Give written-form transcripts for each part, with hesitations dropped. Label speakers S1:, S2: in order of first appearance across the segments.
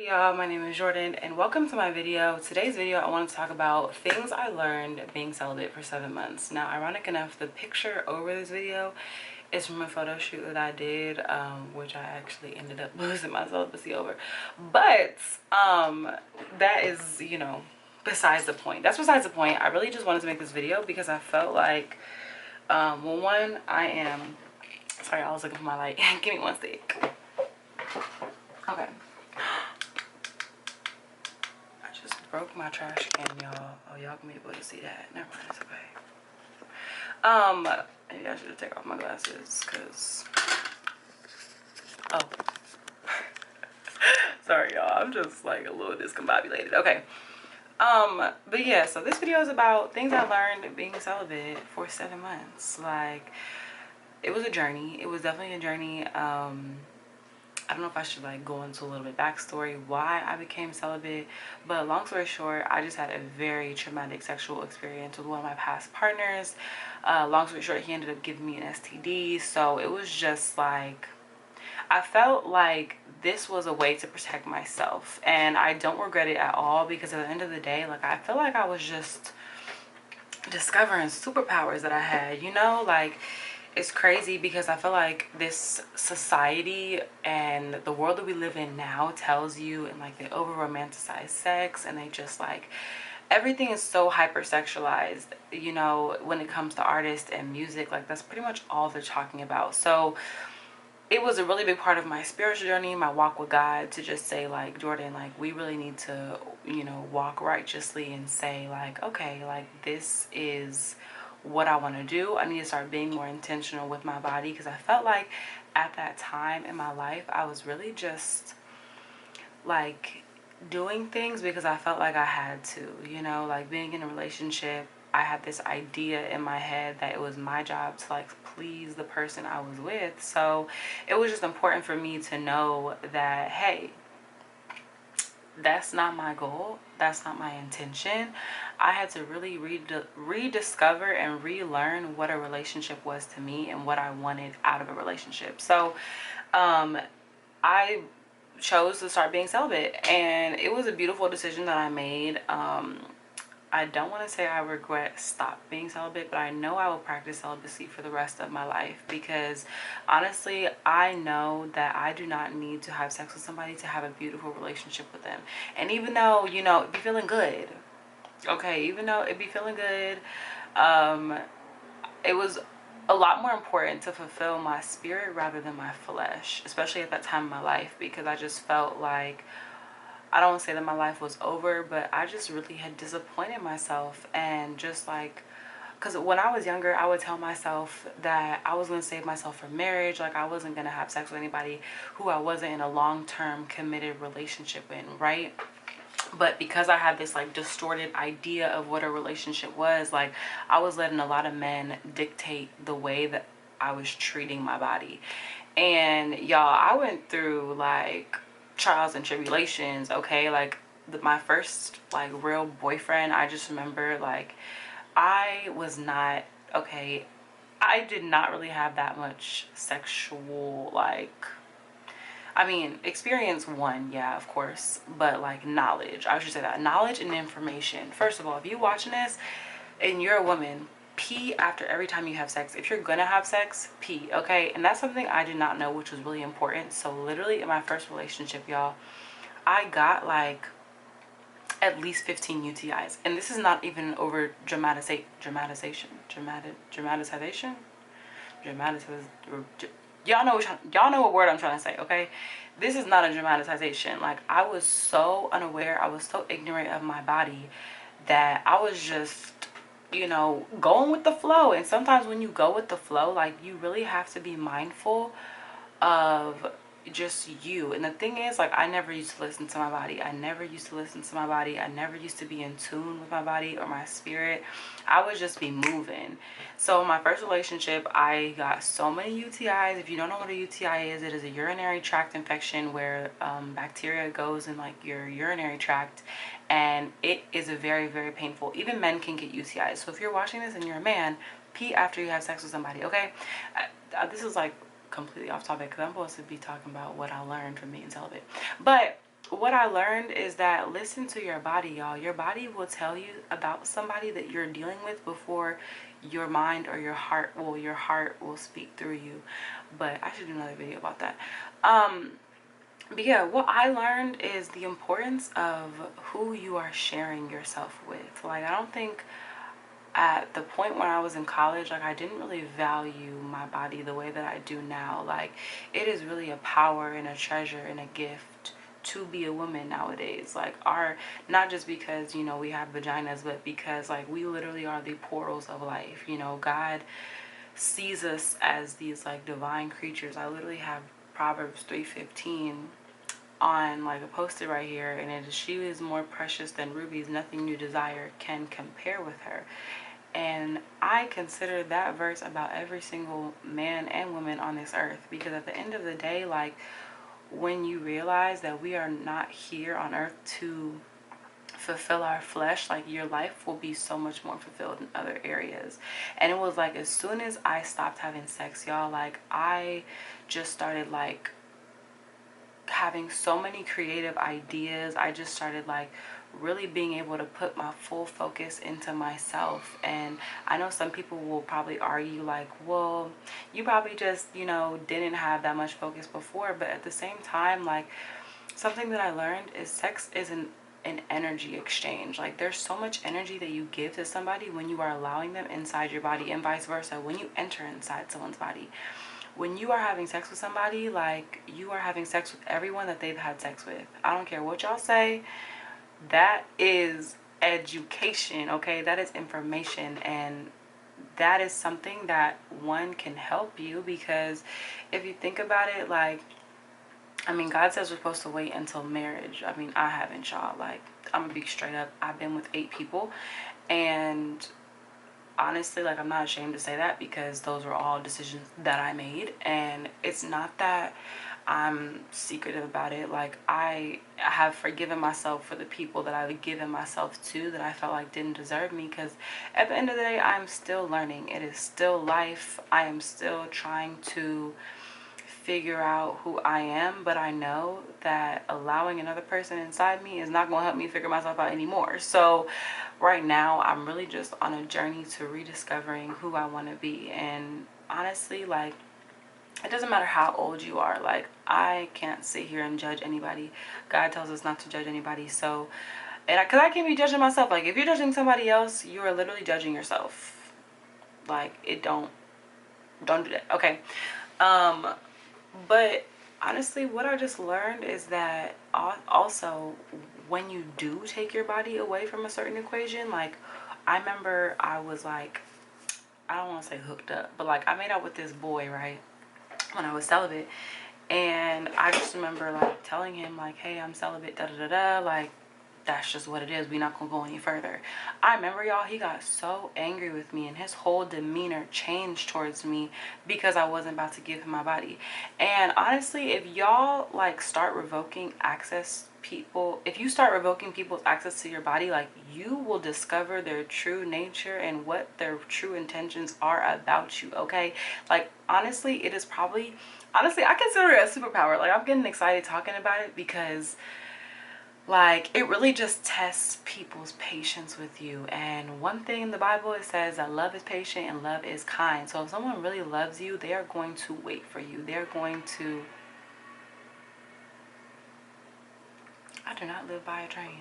S1: Y'all, my name is Jordan and welcome to my video. Today's video I want to talk about things I learned being celibate for 7 months. Now, ironic enough, the picture over this video is from a photo shoot that I did, which I actually ended up losing my celibacy over. But that is, besides the point. That's besides the point. I really just wanted to make this video because I felt like, well, one, sorry, I was looking for my light. Give me one sec. Okay. Broke my trash can, y'all. Oh, y'all can be able to see that. Never mind, it's okay. Maybe I should take off my glasses because sorry y'all, I'm just like a little discombobulated. Okay. But yeah, so this video is about things I learned being celibate for 7 months. Like, it was a journey. It was definitely a journey. I don't know if I should like go into a little bit backstory why I became celibate, but long story short, I just had a very traumatic sexual experience with one of my past partners. Long story short, he ended up giving me an STD, so it was just like, I felt like this was a way to protect myself, and I don't regret it at all because at the end of the day, like, I feel like I was just discovering superpowers that I had, like, it's crazy because I feel like this society and the world that we live in now tells you, and like, they over romanticize sex, and they just like, everything is so hypersexualized, when it comes to artists and music. Like, that's pretty much all they're talking about. So it was a really big part of my spiritual journey, my walk with God, to just say like, Jordan, like, we really need to, walk righteously and say like, okay, like, this is what I want to do. I need to start being more intentional with my body, because I felt like at that time in my life I was really just like doing things because I felt like I had to, like being in a relationship. I had this idea in my head that it was my job to like please the person I was with. So it was just important for me to know that, hey, that's not my goal, that's not my intention. I had to really rediscover and relearn what a relationship was to me and what I wanted out of a relationship. So I chose to start being celibate, and it was a beautiful decision that I made. I don't want to say I regret stop being celibate, but I know I will practice celibacy for the rest of my life, because honestly, I know that I do not need to have sex with somebody to have a beautiful relationship with them. And even though, it'd be feeling good, okay, even though it'd be feeling good, it was a lot more important to fulfill my spirit rather than my flesh, especially at that time in my life, because I just felt like, I don't want to say that my life was over, but I just really had disappointed myself. And just like, because when I was younger, I would tell myself that I was going to save myself for marriage. Like, I wasn't going to have sex with anybody who I wasn't in a long-term committed relationship in, right? But because I had this like distorted idea of what a relationship was, like, I was letting a lot of men dictate the way that I was treating my body. And y'all, I went through like trials and tribulations, okay? Like, my first like real boyfriend, I just remember like, I was not, okay, I did not really have that much sexual, like, I mean, experience one, yeah, of course, but like knowledge, I should say that, knowledge and information. First of all, if you're watching this and you're a woman, pee after every time you have sex. If you're gonna have sex, pee, okay? And that's something I did not know, which was really important. So literally in my first relationship, y'all, I got like at least 15 UTIs, and this is not even over dramatization. Y'all know what word I'm trying to say, okay? This is not a dramatization. Like, I was so unaware, I was so ignorant of my body that I was just, going with the flow. And sometimes when you go with the flow, like, you really have to be mindful of just you. And the thing is, like, I never used to listen to my body. I never used to be in tune with my body or my spirit. I would just be moving. So in my first relationship, I got so many UTIs. If you don't know what a UTI is, it is a urinary tract infection where bacteria goes in like your urinary tract, and it is a very, very painful. Even men can get UTIs. So if you're watching this and you're a man, pee after you have sex with somebody, okay? This is like completely off topic because I'm supposed to be talking about what I learned from being celibate. But what I learned is that listen to your body, y'all. Your body will tell you about somebody that you're dealing with before your mind or your heart will speak through you. But I should do another video about that. But yeah, what I learned is the importance of who you are sharing yourself with. Like, I don't think at the point when I was in college, like, I didn't really value my body the way that I do now. Like, it is really a power and a treasure and a gift to be a woman nowadays. Like, our, not just because, you know, we have vaginas, but because, like, we literally are the portals of life. You know, God sees us as these, like, divine creatures. I literally have Proverbs 3:15 on, like, a poster right here, and it is, she is more precious than rubies, nothing you desire can compare with her. And I consider that verse about every single man and woman on this earth, because at the end of the day, like, when you realize that we are not here on earth to fulfill our flesh, like, your life will be so much more fulfilled in other areas. And it was like, as soon as I stopped having sex, y'all, like, I just started, like, having so many creative ideas. I just started, like, really being able to put my full focus into myself. And I know some people will probably argue, like, well, you probably just, you know, didn't have that much focus before. But at the same time, like, something that I learned is sex is an energy exchange. Like, there's so much energy that you give to somebody when you are allowing them inside your body, and vice versa when you enter inside someone's body. When you are having sex with somebody, like, you are having sex with everyone that they've had sex with. I don't care what y'all say. That is education, okay? That is information, and that is something that one can help you, because if you think about it, like, I mean, God says we're supposed to wait until marriage. I mean, I haven't, y'all. Like, I'm gonna be straight up. I've been with 8 people, and honestly, like, I'm not ashamed to say that, because those were all decisions that I made. And it's not that I'm secretive about it. Like, I have forgiven myself for the people that I've given myself to that I felt like didn't deserve me, because at the end of the day, I'm still learning. It is still life. I am still trying to figure out who I am, but I know that allowing another person inside me is not going to help me figure myself out anymore. So right now, I'm really just on a journey to rediscovering who I want to be. And honestly, like, it doesn't matter how old you are. Like, I can't sit here and judge anybody. God tells us not to judge anybody. So, and because I can't be judging myself. Like, if you're judging somebody else, you are literally judging yourself. Like, it don't do that. Okay. But honestly, what I just learned is that also, when you do take your body away from a certain equation, like, I remember I was like, I don't want to say hooked up, but, like, I made out with this boy, right, when I was celibate. And I just remember, like, telling him, like, hey, I'm celibate, da da da da, like, that's just what it is. We're not gonna go any further. I remember, y'all, he got so angry with me, and his whole demeanor changed towards me because I wasn't about to give him my body. And honestly, if y'all, like, start revoking access people, if you start revoking people's access to your body, like, you will discover their true nature and what their true intentions are about you, okay? Like, honestly, it is probably, honestly, I consider it a superpower. Like, I'm getting excited talking about it, because, like, it really just tests people's patience with you. And one thing in the Bible, it says that love is patient and love is kind. So if someone really loves you, they are going to wait for you. They're going to, I do not live by a train.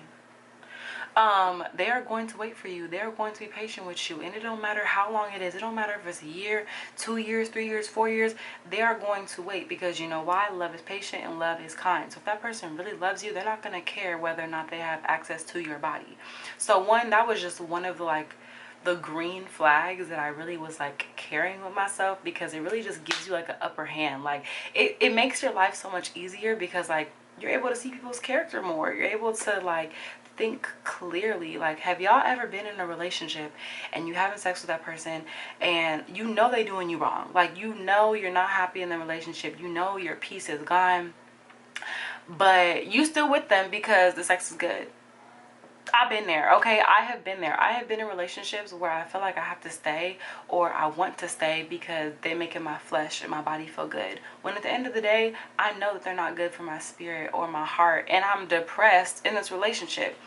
S1: They are going to wait for you. They're going to be patient with you. And it don't matter how long it is. It don't matter if it's a year, 2 years, 3 years, 4 years. They are going to wait, because you know why? Love is patient and love is kind. So if that person really loves you, they're not going to care whether or not they have access to your body. So one, that was just one of the, like, the green flags that I really was, like, carrying with myself, because it really just gives you, like, an upper hand. Like, it makes your life so much easier, because, like, you're able to see people's character more. You're able to, like, think clearly. Like, have y'all ever been in a relationship and you having sex with that person, and you know they doing you wrong? Like, you know you're not happy in the relationship, you know your peace is gone, but you still with them because the sex is good. I've been there, okay? I have been there. I have been in relationships where I feel like I have to stay, or I want to stay because they're making my flesh and my body feel good. When at the end of the day, I know that they're not good for my spirit or my heart, and I'm depressed in this relationship.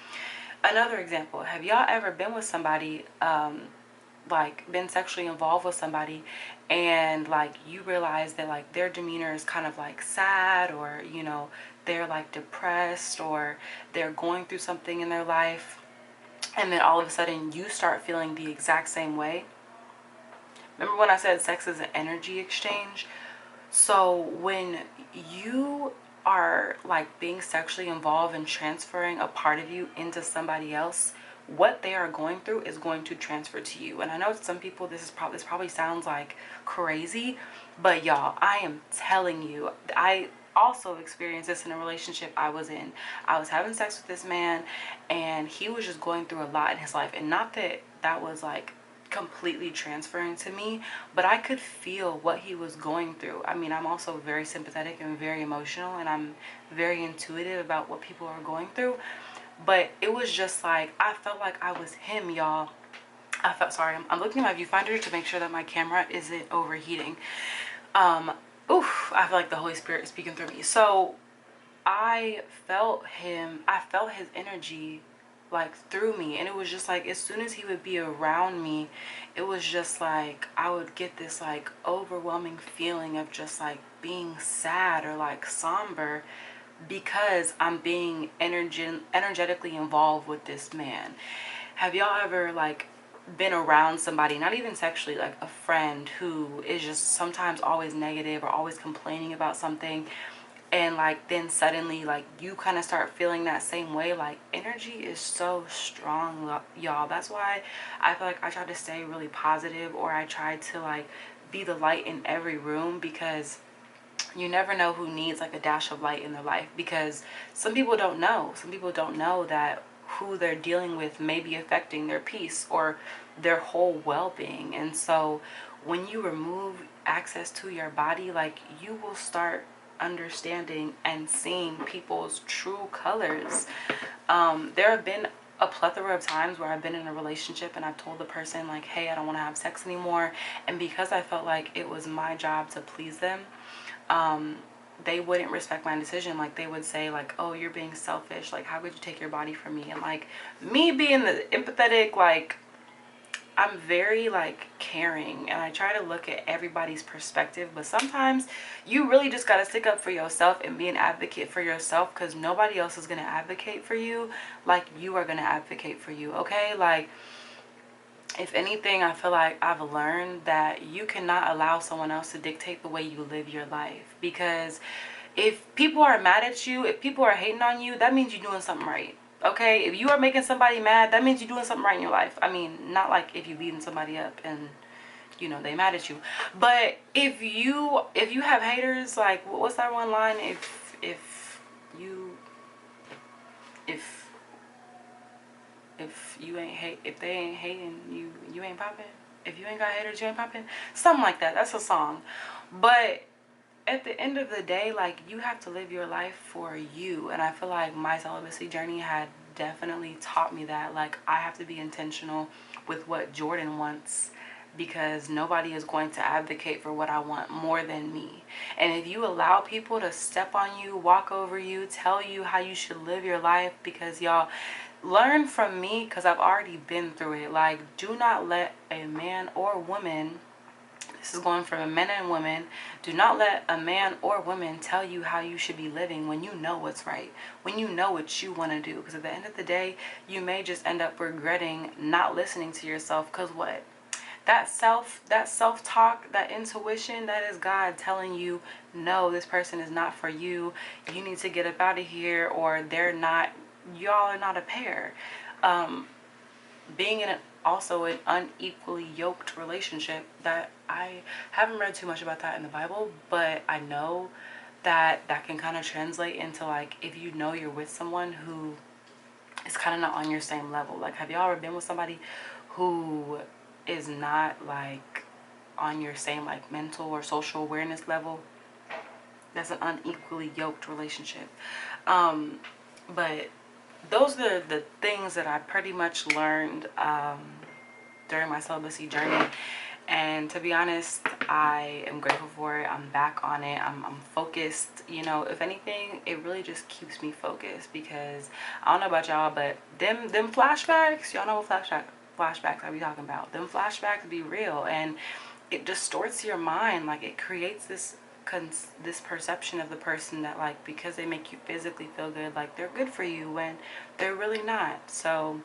S1: Another example, have y'all ever been with somebody, like been sexually involved with somebody, and like you realize that like their demeanor is kind of like sad, or you know, they're like depressed, or they're going through something in their life, and then all of a sudden you start feeling the exact same way? Remember when I said sex is an energy exchange? So when you are like being sexually involved and transferring a part of you into somebody else, what they are going through is going to transfer to you. And I know to some people this probably sounds like crazy, but y'all, I am telling you, I also experienced this in a relationship I was in. I was having sex with this man, and he was just going through a lot in his life, and not that that was like completely transferring to me, but I could feel what he was going through. I mean, I'm also very sympathetic and very emotional, and I'm very intuitive about what people are going through, but it was just like I felt like I was him, y'all. I felt, sorry, I'm looking at my viewfinder to make sure that my camera isn't overheating. Oof, I feel like the Holy Spirit is speaking through me. So I felt him, I felt his energy like through me, and it was just like as soon as he would be around me, it was just like I would get this like overwhelming feeling of just like being sad or like somber, because I'm being energetically involved with this man. Have y'all ever like been around somebody, not even sexually, like a friend who is just sometimes always negative or always complaining about something, and like then suddenly like you kind of start feeling that same way? Like energy is so strong, y'all. That's why I feel like I try to stay really positive, or I try to like be the light in every room, because you never know who needs like a dash of light in their life, because some people don't know. Some people don't know that who they're dealing with may be affecting their peace or their whole well-being. And so when you remove access to your body, like you will start understanding and seeing people's true colors. There have been a plethora of times where I've been in a relationship and I've told the person like, hey, I don't want to have sex anymore, and because I felt like it was my job to please them, they wouldn't respect my decision. Like they would say like, oh, you're being selfish, like how could you take your body from me? And like me being the empathetic, like I'm very like caring, and I try to look at everybody's perspective, but sometimes you really just got to stick up for yourself and be an advocate for yourself, because nobody else is going to advocate for you like you are going to advocate for you, okay? Like if anything, I feel like I've learned that you cannot allow someone else to dictate the way you live your life, because if people are mad at you, if people are hating on you, that means you're doing something right. Okay, if you are making somebody mad, that means you're doing something right in your life. I mean, not like if you beating somebody up and you know they mad at you, but if you have haters, like what's that one line? You if if you ain't hate, if they ain't hating you, you ain't popping. If you ain't got haters, you ain't popping. Something like that. That's a song. But at the end of the day, like you have to live your life for you. And I feel like my celibacy journey had definitely taught me that. Like I have to be intentional with what Jordan wants, because nobody is going to advocate for what I want more than me. And if you allow people to step on you, walk over you, tell you how you should live your life, because y'all, learn from me, because I've already been through it. Like do not let a man or woman, this is going for men and women, do not let a man or woman tell you how you should be living when you know what's right, when you know what you want to do. Because at the end of the day, you may just end up regretting not listening to yourself. Because what? That self-talk, that intuition, that is God telling you, no, this person is not for you. You need to get up out of here, or they're not, y'all are not a pair. Being in also an unequally yoked relationship, that I haven't read too much about that in the Bible, but I know that that can kind of translate into like if you know you're with someone who is kind of not on your same level. Like have y'all ever been with somebody who is not like on your same like mental or social awareness level? That's an unequally yoked relationship. But those are the things that I pretty much learned during my celibacy journey. And to be honest, I am grateful for it. I'm back on it. I'm focused. You know, if anything, it really just keeps me focused, because I don't know about y'all, but them flashbacks, y'all know what flashbacks I be talking about. Them flashbacks be real, and it distorts your mind. Like, it creates this perception of the person that, like, because they make you physically feel good, like they're good for you, when they're really not. So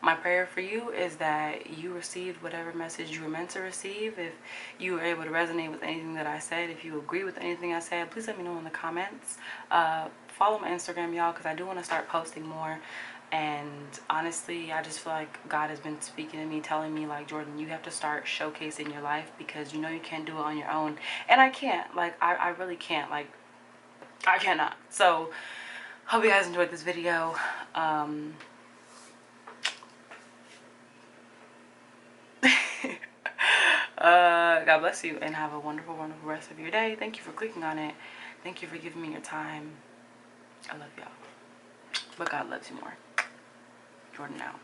S1: my prayer for you is that you received whatever message you were meant to receive. If you were able to resonate with anything that I said, if you agree with anything I said, please let me know in the comments. Follow my Instagram, y'all, because I do want to start posting more. And honestly, I just feel like God has been speaking to me, telling me, like, Jordan, you have to start showcasing your life, because you know you can't do it on your own. And I can't. Like, I really can't. Like, I cannot. So, hope you guys enjoyed this video. God bless you, and have a wonderful, wonderful rest of your day. Thank you for clicking on it. Thank you for giving me your time. I love y'all. But God loves you more. Jordan out.